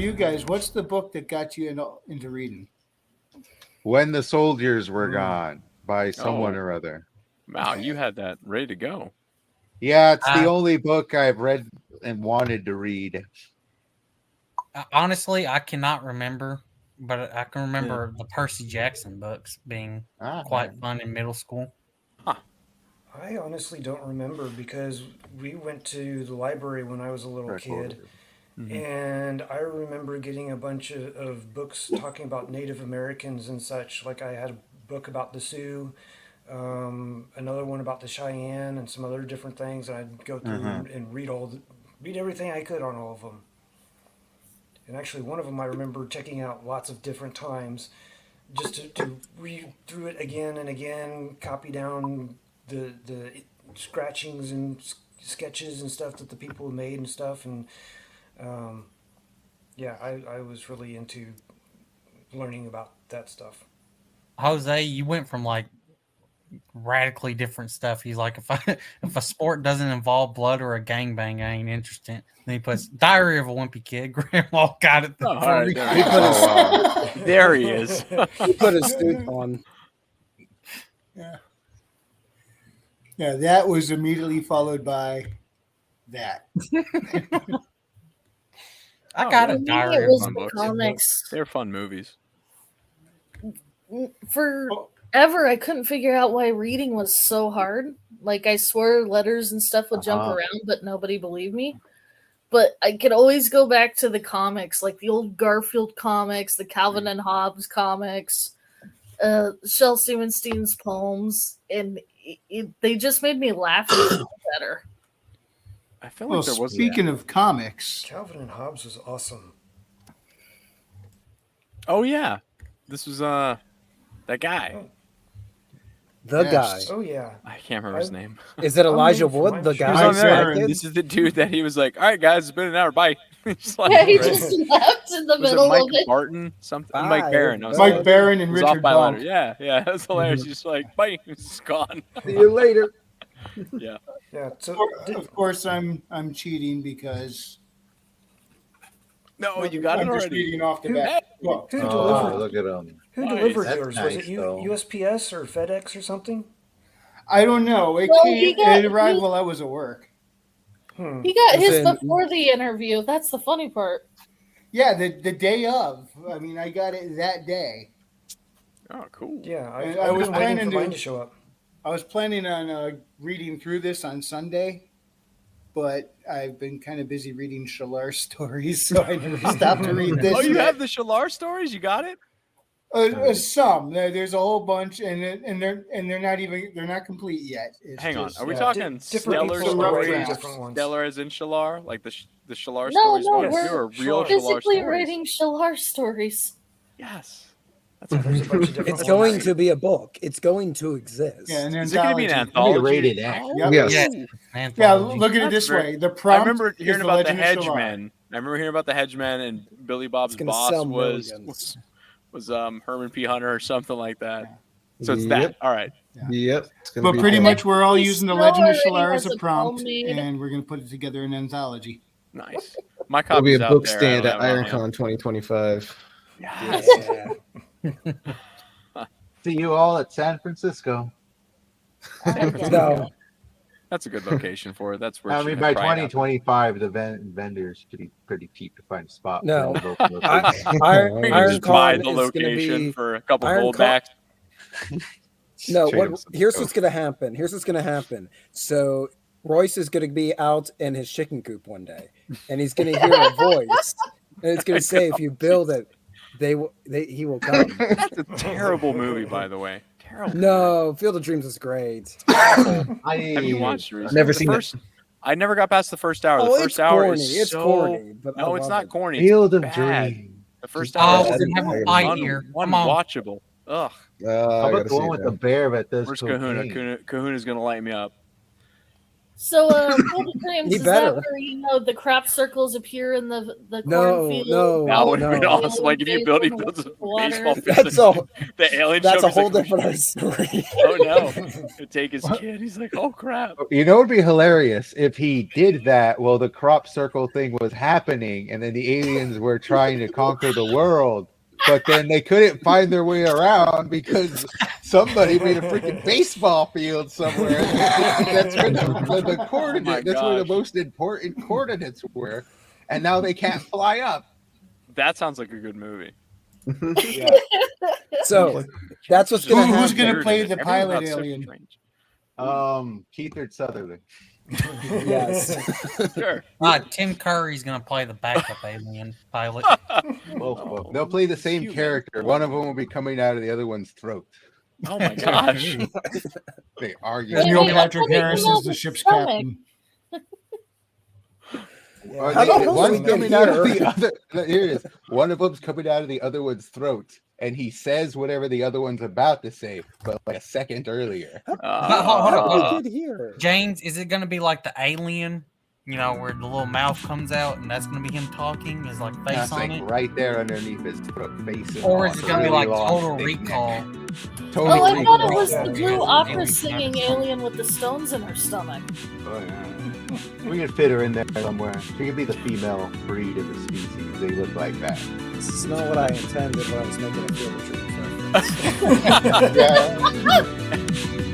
you guys, what's the book that got you into reading? When the Soldiers Were Gone by someone or other. Wow, you had that ready to go. Yeah, it's the only book I've read and wanted to read. Honestly, I cannot remember, but I can remember the Percy Jackson books being quite fun in middle school. I honestly don't remember because we went to the library when I was a little kid. And I remember getting a bunch of books talking about Native Americans and such. Like I had a book about the Sioux, another one about the Cheyenne, and some other different things. And I'd go through and read everything I could on all of them. And actually, one of them I remember checking out lots of different times, just to read through it again and again, copy down the scratchings and sketches and stuff that the people made and stuff. And I was really into learning about that stuff. Jose, you went from like radically different stuff. He's like, if a sport doesn't involve blood or a gangbang, I ain't interested. Then he puts Diary of a Wimpy Kid. Grandma got it. There he is. He put his suit on. Yeah, that was immediately followed by that. I got a Diary it was fun the books. comics. They're fun movies. Forever, I couldn't figure out why reading was so hard. Like, I swore letters and stuff would jump around, but nobody believed me. But I could always go back to the comics, like the old Garfield comics, the Calvin and Hobbes comics, Shel Silverstein's poems, and they just made me laugh and feel better. I feel like there was. Speaking of comics, Calvin and Hobbes was awesome. Oh yeah, this was that guy. The guy. Oh yeah. I can't remember his name. Is it Elijah Wood, the He was guy? on there. This is the dude that he was like, "All right, guys, it's been an hour. Bye." Just like, Yeah, he just left in the was middle Mike of it. Barton, something. Bye. Mike Barron. I was Mike like, Barron and it was Richard off by Bump. ladder. Yeah, that was hilarious. He's just like, "Bye," he's just gone. See you later. Yeah. Yeah. So of course, I'm cheating because No, you got it I'm just already. reading off the back book. who Oh, delivered? look at him. Who Nice. delivered That's yours? nice, Was it though. USPS or FedEx or something? I don't know. It Well, he got- arrived while I was at work. He got his Listen- before the interview. That's the funny part. Yeah, the day of. I mean, I got it that day. Oh, cool. Yeah, And I I was was waiting planning for mine to- to show up. I was planning on reading through this on Sunday, but I've been kind of busy reading Shalar stories, so I never stopped to read this. Oh, you yet. have the Shalar stories? You got it? Some. There's a whole bunch, and they're not complete yet. It's Hang on. just- Are we yeah, talking different stellar people are writing stories? different ones. Stellar as in Shalar? Like the Shalar No, stories? no, ones? we're You're a real Shalar. Shalar Physically stories. writing Shalar stories. Yes. There's a bunch of different It's ones. going to be a book. It's going to exist. Yeah, an Is it going to be an anthology. anthology? rated X. Oh. Yep. Yes. Yeah, Yeah, look at it That's this very- way. The I prompt remember is hearing the about the Legend of Shalar. Hedgemen. I remember hearing about the Hedgemen, and Billy Bob's gonna boss sell was millions. Herman P. Hunter or something like that. So it's Yep. that. All right. Yep. It's gonna But be pretty fun. much we're all using the Legend of Shalar Shalar already as has a a prompt, poem made. and we're going to put it together in an anthology. Nice. My There'll be copy's a out book there. stand I at don't have it on IronCon 2025. hand. Yes. Yeah. See you all at San Francisco. No. That's a good location for it. That's where I it mean, should by probably happen. 2025, the vendors should be pretty cheap to find a spot. No. for the local location. Iron, We can Iron just buy Con the is going to location be. for a couple Iron gold Con- backs. No, Trade what, him some here's coke. what's going to happen. Here's what's going to happen. So Royce is going to be out in his chicken coop one day, and he's going to hear a voice, and it's going to say, "If you build it, he will come." That's a terrible movie, by the way. Terrible. No, Field of Dreams is great. Have you watched it? recently? Never The seen it. first, I never got past the first hour. The Oh, first it's hour corny. is It's so... corny, but I No, it's love not it. corny. It's Field of bad. Dreams. The first Oh, hour we're is gonna have a fight here. Come on. unwatchable. Ugh. How I about gotta the see one it with now. the bear that does Where's cocaine? Kahuna? Kahuna's gonna light me up. So, Golden Grams, He is better. that where, you know, the crop circles appear in the No, cornfield? no, That would no. be awesome. Like if he builds Water. a baseball field, That's all. the alien That's show a up, he's whole like, different story. oh no! He'd take his kid. He's like, oh crap. You know, it'd be hilarious if he did that while the crop circle thing was happening, and then the aliens were trying to conquer the world, but then they couldn't find their way around because somebody made a freaking baseball field somewhere. That's where the coordinate. That's where the gosh. most important coordinates were, and now they can't fly up. That sounds like a good movie. So that's what's Who- going to who's happen. gonna play the Everything pilot about Super alien? Strange. Keith Sutherland. Yes. Sure. Tim Curry's gonna play the backup alien pilot. Both of them. They'll play the same Human. character. One of them will be coming out of the other one's throat. Oh my gosh. They argue. And Neil Wait, Patrick wait, Harris wait, is the wait, ship's stomach. captain. Or How the hell one's did we coming get out of here? the other. Here it is. One of them's coming out of the other one's throat, and he says whatever the other one's about to say, but like a second earlier. Hold How on, hold did on. we get here? James, is it gonna be like the alien? You know, where the little mouth comes out and that's gonna be him talking? Is like face That's on like it? right there underneath his throat, face. and Or is on it gonna be really like long Total thick Recall? neck. Oh, I Totally thought it recall. was the Yeah. blue opera Alien singing episode. alien with the stones in her stomach. Oh, yeah. We can fit her in there somewhere. She could be the female breed of the species. They look like that. This is not what I intended when I was making a field trip reference. Yeah.